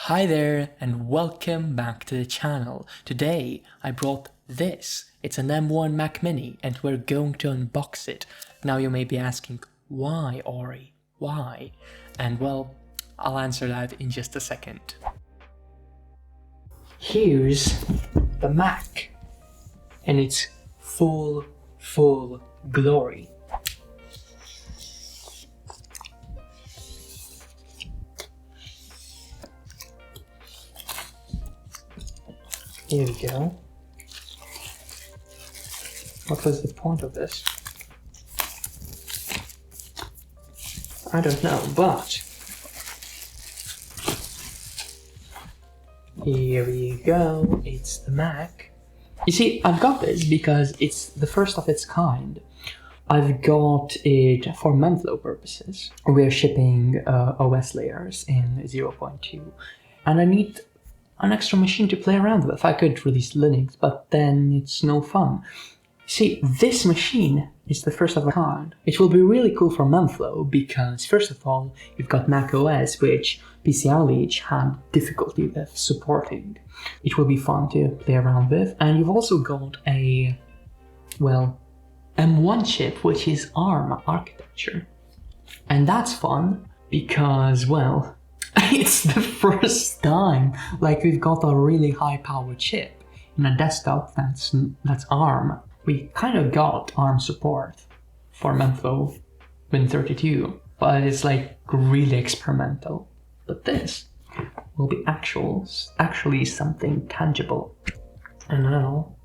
Hi there and welcome back to the channel. Today I brought this. It's an M1 Mac Mini and we're going to unbox it. Now you may be asking, why Ori? Why? And well, I'll answer that in just a second. Here's the Mac in its full glory. Here we go. What was the point of this? I don't know, but here we go. It's the Mac. You see, I've got this because it's the first of its kind. I've got it for memflow purposes. We're shipping OS layers in 0.2, and I need an extra machine to play around with. I could release Linux, but then it's no fun. See, this machine is the first of a kind. It will be really cool for memflow because, first of all, you've got Mac OS, which PCI had difficulty with supporting. It will be fun to play around with, and you've also got a, well, M1 chip, which is ARM architecture. And that's fun because, well, it's the first time we've got a really high power chip in a desktop that's ARM. We kind of got ARM support for memflow Win32, but it's really experimental. But this will be actually something tangible. And now,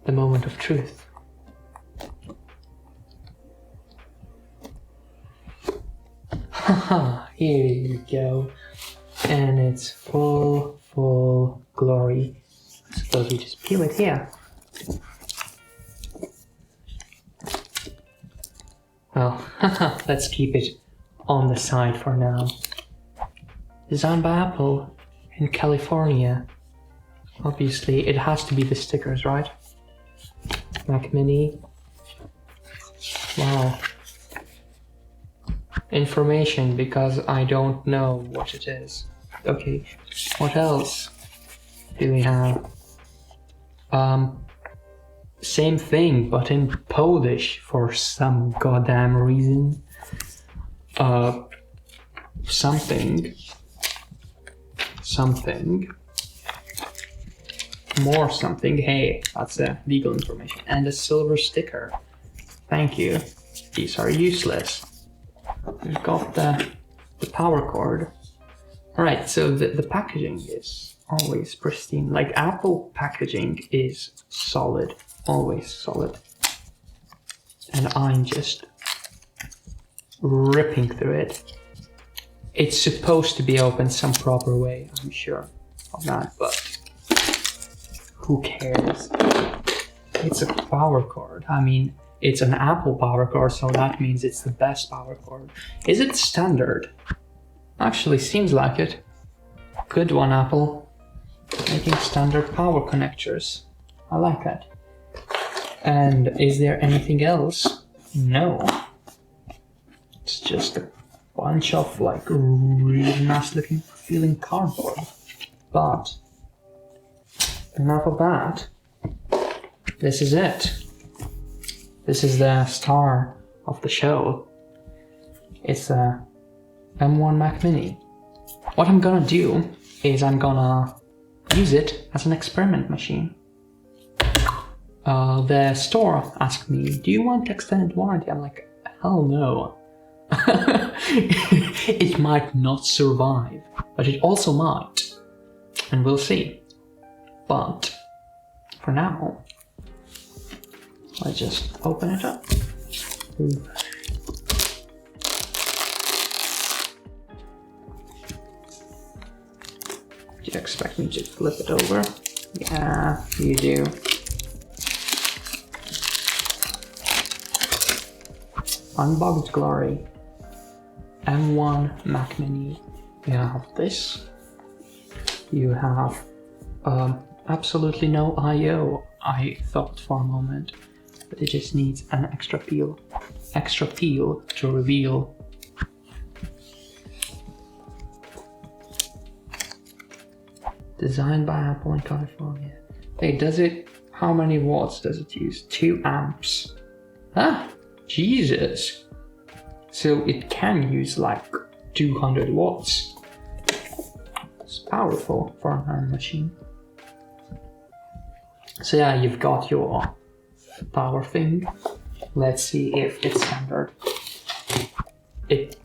the moment of truth. Haha, here you go. And it's full glory. I suppose we just peel it here. Well, let's keep it on the side for now. Designed by Apple in California. Obviously, it has to be the stickers, right? Mac Mini. Wow. Information, because I don't know what it is. Okay, what else do we have? Same thing, but in Polish for some goddamn reason. Something. More something. Hey, that's legal information. And a silver sticker. Thank you. These are useless. We've got the power cord. Alright, so the packaging is always pristine. Apple packaging is solid. Always solid. And I'm just ripping through it. It's supposed to be opened some proper way, I'm sure of that, but who cares? It's a power cord. I mean, it's an Apple power cord, so that means it's the best power cord. Is it standard? Actually, seems like it. Good one, Apple. Making standard power connectors. I like that. And is there anything else? No. It's just a bunch of really nice looking feeling cardboard. But enough of that. This is it. This is the star of the show. It's a M1 Mac Mini. What I'm gonna do is I'm gonna use it as an experiment machine. The store asked me, do you want extended warranty? I'm like, hell no. It might not survive, but it also might. And we'll see. But for now, let's just open it up. Ooh. Do you expect me to flip it over? Yeah, you do. Unboxed glory. M1 Mac Mini. You have this. You have absolutely no I/O. I thought for a moment, but it just needs an extra peel to reveal Designed by Apple in California. Hey, does it... How many watts does it use? 2 amps. Ah, Jesus. So it can use like 200 watts. It's powerful for an ARM machine. So yeah, you've got your power thing. Let's see if it's standard. It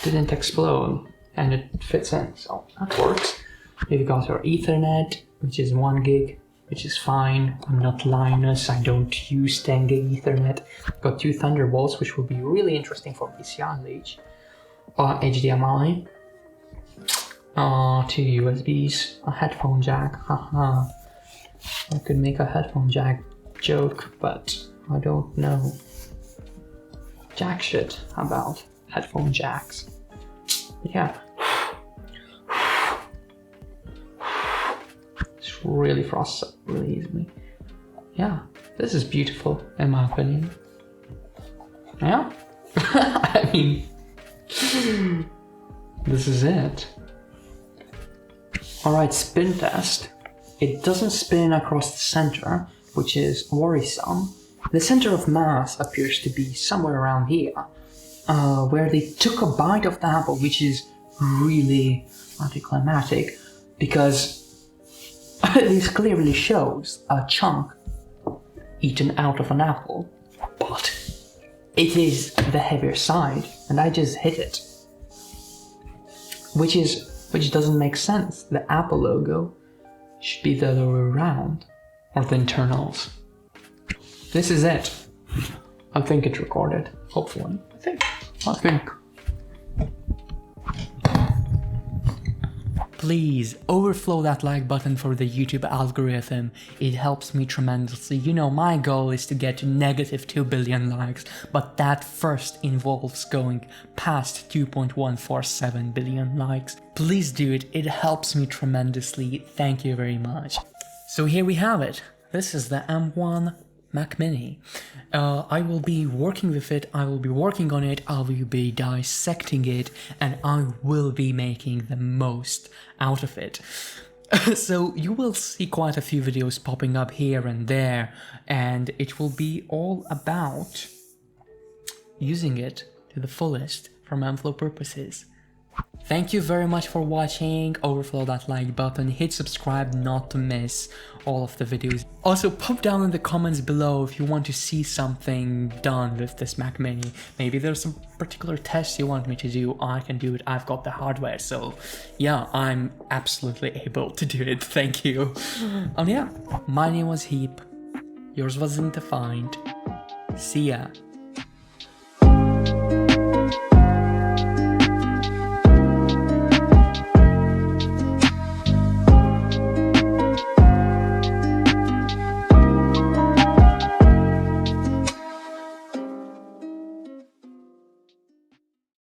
didn't explode and it fits in, so that works. You've got your Ethernet, which is 1 gig, which is fine. I'm not Linus, I don't use 10 gig Ethernet. Got 2 Thunderbolts, which will be really interesting for PCI Leech. HDMI, 2 USBs, a headphone jack, haha. I could make a headphone jack joke, but I don't know jack shit about headphone jacks. Yeah. It's really frosts really easily. Yeah, this is beautiful in my opinion. Yeah? I mean, this is it. Alright, spin test. It doesn't spin across the center, which is worrisome. The center of mass appears to be somewhere around here, where they took a bite of the apple, which is really anticlimactic, because this clearly shows a chunk eaten out of an apple, but it is the heavier side, and I just hit it. Which doesn't make sense. The Apple logo should be the other way around, or the internals. This is it. I think it recorded, hopefully. I think. Please overflow that like button for the YouTube algorithm. It helps me tremendously. You know, my goal is to get to negative 2 billion likes, but that first involves going past 2.147 billion likes. Please do it. It helps me tremendously. Thank you very much. So here we have it. This is the M1 Mac Mini. I will be working with it, I will be working on it, I will be dissecting it, and I will be making the most out of it. So you will see quite a few videos popping up here and there, and it will be all about using it to the fullest for memflow purposes. Thank you very much for watching. Overflow that like button, hit subscribe not to miss all of the videos. Also pop down in the comments below if you want to see something done with this Mac Mini. Maybe there's some particular tests you want me to do. I can do it, I've got the hardware, so yeah, I'm absolutely able to do it. Thank you. And yeah, my name was Heap, yours wasn't defined. See ya.